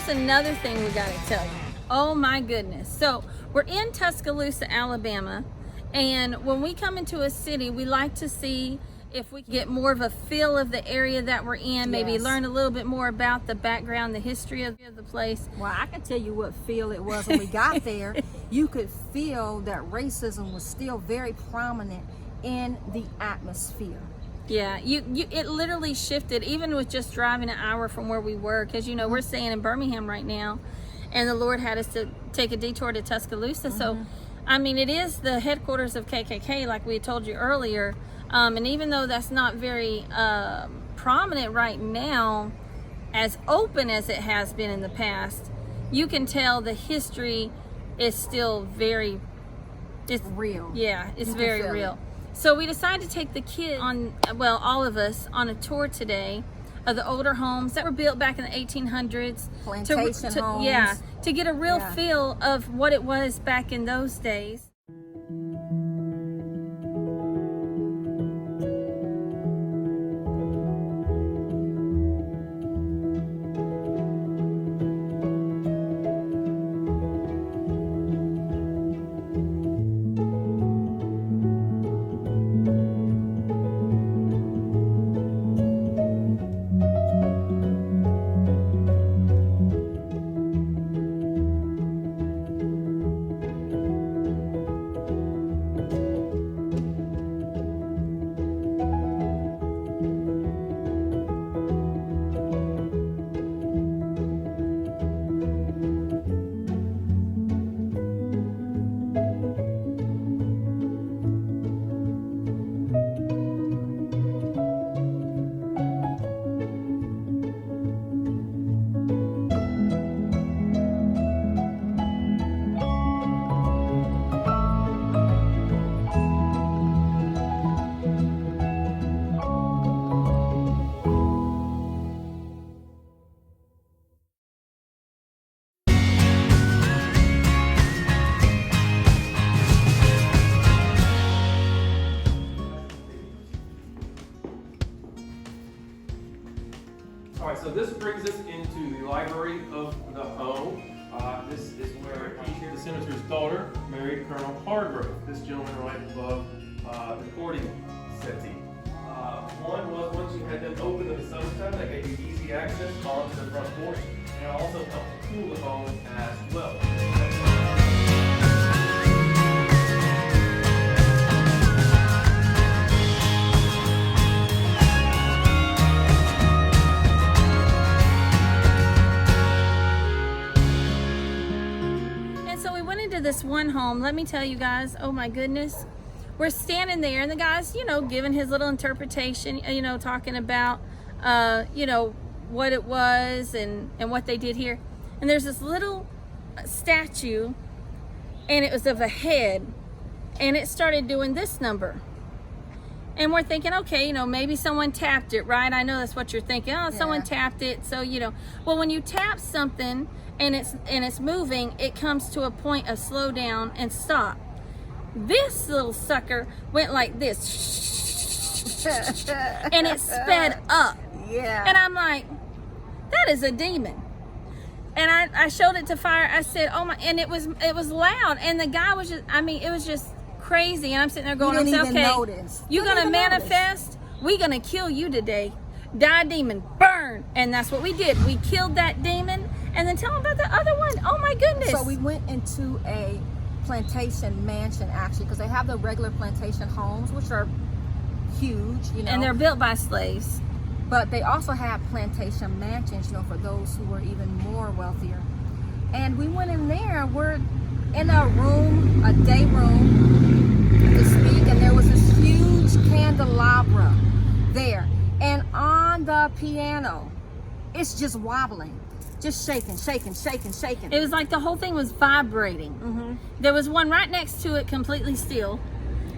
here's another thing we got to tell you. Oh my goodness. So we're in Tuscaloosa, Alabama, and when we come into a city, we like to see if we can get more of a feel of the area that we're in, maybe learn a little bit more about the background, the history of the place. Well, I can tell you what feel it was when we got there. You could feel that racism was still very prominent in the atmosphere. Yeah, it literally shifted, even with just driving an hour from where we were, because you know we're staying in Birmingham right now, and the Lord had us to take a detour to Tuscaloosa. So, I mean, it is the headquarters of KKK, like we had told you earlier. And even though that's not very prominent right now, as open as it has been in the past, you can tell the history is still it's real. Yeah, it's very real. So we decided to take the kids on, well, all of us, on a tour today of the older homes that were built back in the 1800s. Plantation homes. Yeah, to get a real feel of what it was back in those days. All right, so this brings us into the library of the home. This is where the senator's daughter married Colonel Hargrove. This gentleman right above the recording settee. One was once you had them open in the summertime, that gave you easy access onto the front porch, and it also helped to cool the home as well. Into this one home, let me tell you guys, oh my goodness, we're standing there and the guy's, you know, giving his little interpretation, you know, talking about, you know, what it was and what they did here. And there's this little statue, and it was of a head, and it started doing this number. And we're thinking, okay, you know, maybe someone tapped it, right? I know that's what you're thinking. Oh, someone tapped it. So, you know, well, when you tap something and it's moving, it comes to a point of slow down and stop. This little sucker went like this, and it sped up. Yeah. And I'm like, that is a demon. And I showed it to Fire. I said, oh my, and it was loud. And the guy was just, I mean, it was just crazy. And I'm sitting there going, you didn't okay, even notice. you're going to manifest. We're going to kill you today. Die, demon, burn. And that's what we did. We killed that demon. And then tell them about the other one. Oh my goodness. So we went into a plantation mansion, actually, because they have the regular plantation homes, which are huge, you know. And they're built by slaves. But they also have plantation mansions, you know, for those who were even more wealthier. And we went in there. We're in a room, a day room, to speak, and there was this huge candelabra there. And on the piano, it's just wobbling. Just shaking, shaking, shaking, shaking. It was like the whole thing was vibrating. There was one right next to it completely still,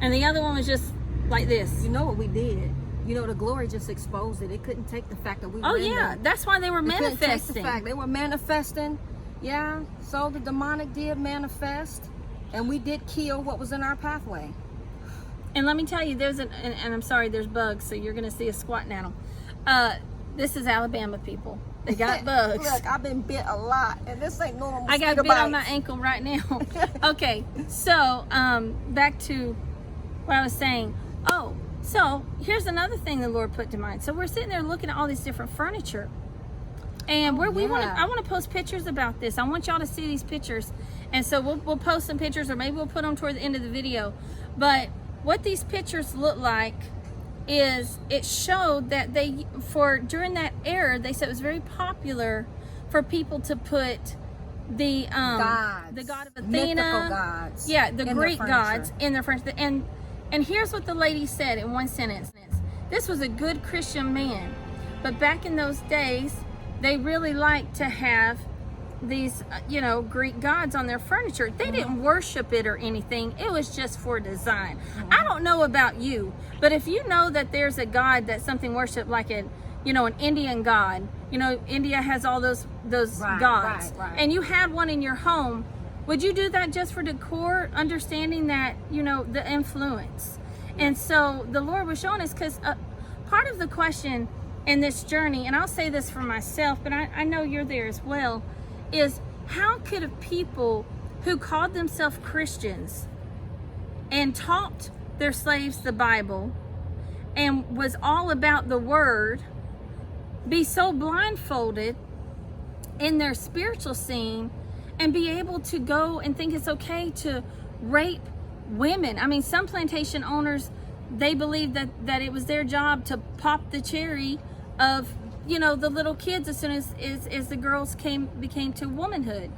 and the other one was just like this. You know what we did? You know, the glory just exposed it. It couldn't take the fact that we were in there. That's why they were manifesting. Couldn't take the fact. They were manifesting. Yeah, so the demonic did manifest, and we did kill what was in our pathway. And let me tell you, and I'm sorry, there's bugs, so you're going to see us squatting at them. This is Alabama, people. They got bugs. Look, I've been bit a lot, and this ain't normal. I got bit on my ankle right now. Okay, so back to what I was saying. Oh, so here's another thing the Lord put to mind. So we're sitting there looking at all these different furniture, and I want to post pictures about this. I want y'all to see these pictures, and so we'll post some pictures, or maybe we'll put them toward the end of the video. But what these pictures look like is it showed that during that era, they said it was very popular for people to put the god of Athena, mythical gods, the Greek gods in their furniture. And here's what the lady said in one sentence: this was a good Christian man, but back in those days, they really liked to have these Greek gods on their furniture. They didn't worship it or anything. It was just for design. I don't know about you, but if you know that there's a god that something worship, like an Indian god, India has all those gods, and you had one in your home, would you do that just for decor, understanding that the influence? And so the Lord was showing us, because part of the question in this journey, and I'll say this for myself, but I know you're there as well, is how could a people who called themselves Christians and taught their slaves the Bible and was all about the word be so blindfolded in their spiritual scene and be able to go and think it's okay to rape women? I mean, some plantation owners, they believed that it was their job to pop the cherry of the little kids as soon as the girls became to womanhood.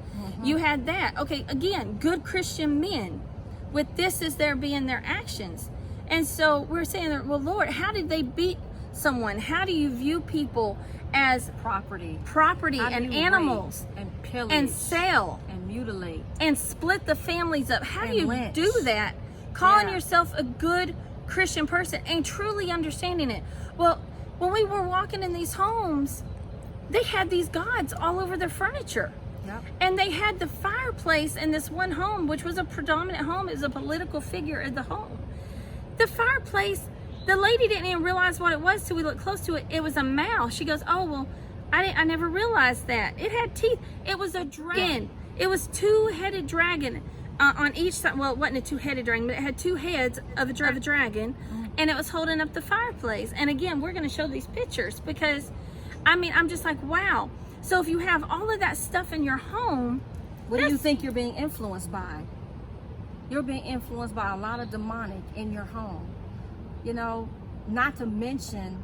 You had that. Okay, again, good Christian men with this as their actions. And so we're saying, well, Lord, how did they beat someone? How do you view people as property and animals, and pillage and sell and mutilate and split the families up? How do you lynch. do that, calling yourself a good Christian person and truly understanding it? Well, when we were walking in these homes, they had these gods all over their furniture. Yep. And they had the fireplace in this one home, which was a predominant home, is a political figure in the home. The fireplace, the lady didn't even realize what it was till we looked close to it. It was a mouse. She goes, oh, well, I never realized that. It had teeth. It was a dragon. It was two-headed dragon on each side. Well, it wasn't a two-headed dragon, but it had two heads of a dragon. And it was holding up the fireplace. And again, we're going to show these pictures because, I'm just like, wow. So if you have all of that stuff in your home, what do you think you're being influenced by? You're being influenced by a lot of demonic in your home. Not to mention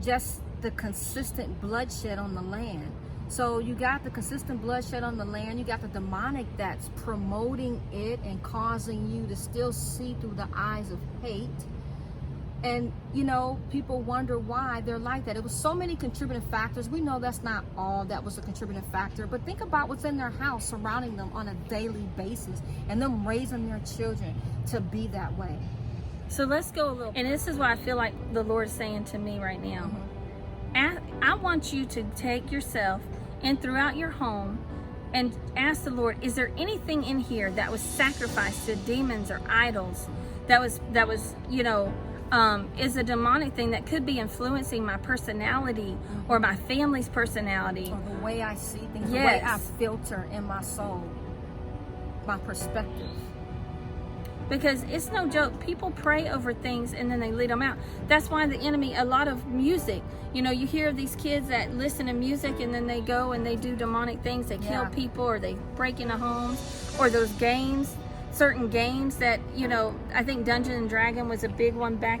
just the consistent bloodshed on the land. So you got the consistent bloodshed on the land. You got the demonic that's promoting it and causing you to still see through the eyes of hate. And people wonder why they're like that. It was so many contributing factors. We know that's not all that was a contributing factor, but think about what's in their house surrounding them on a daily basis and them raising their children to be that way. So let's go a little, and this is what I feel like the Lord is saying to me right now. I want you to take yourself and throughout your home and ask the Lord, is there anything in here that was sacrificed to demons or idols that was is a demonic thing that could be influencing my personality or my family's personality, or the way I see things, the way I filter in my soul, my perspective. Because it's no joke, people pray over things and then they lead them out. That's why the enemy, a lot of music, you hear of these kids that listen to music and then they go and they do demonic things. They kill people, or they break into homes, or those games, certain games that, I think Dungeon and Dragon was a big one back,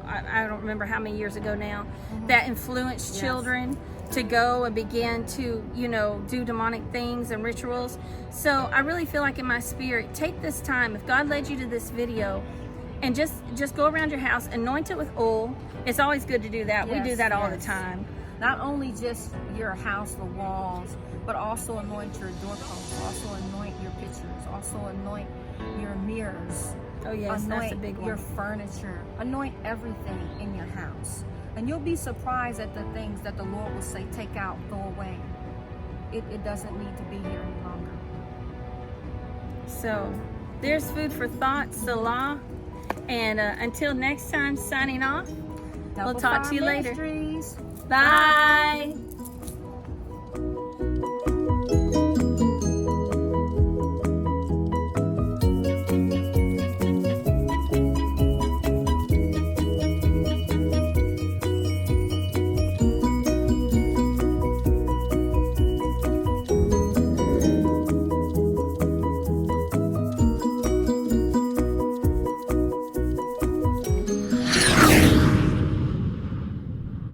I don't remember how many years ago now, that influenced children to go and begin to, do demonic things and rituals. So I really feel like in my spirit, take this time, if God led you to this video, and just go around your house, anoint it with oil. It's always good to do that. We do that all the time. Not only just your house, the walls, but also anoint your doorposts, also anoint your pictures, also anoint your mirrors. Oh yes, that's a big one. Your furniture. Anoint everything in your house. And you'll be surprised at the things that the Lord will say, take out, throw away. It doesn't need to be here any longer. So there's food for thought, Salah. And until next time, signing off. We'll talk to you later. Ministries. Bye. you.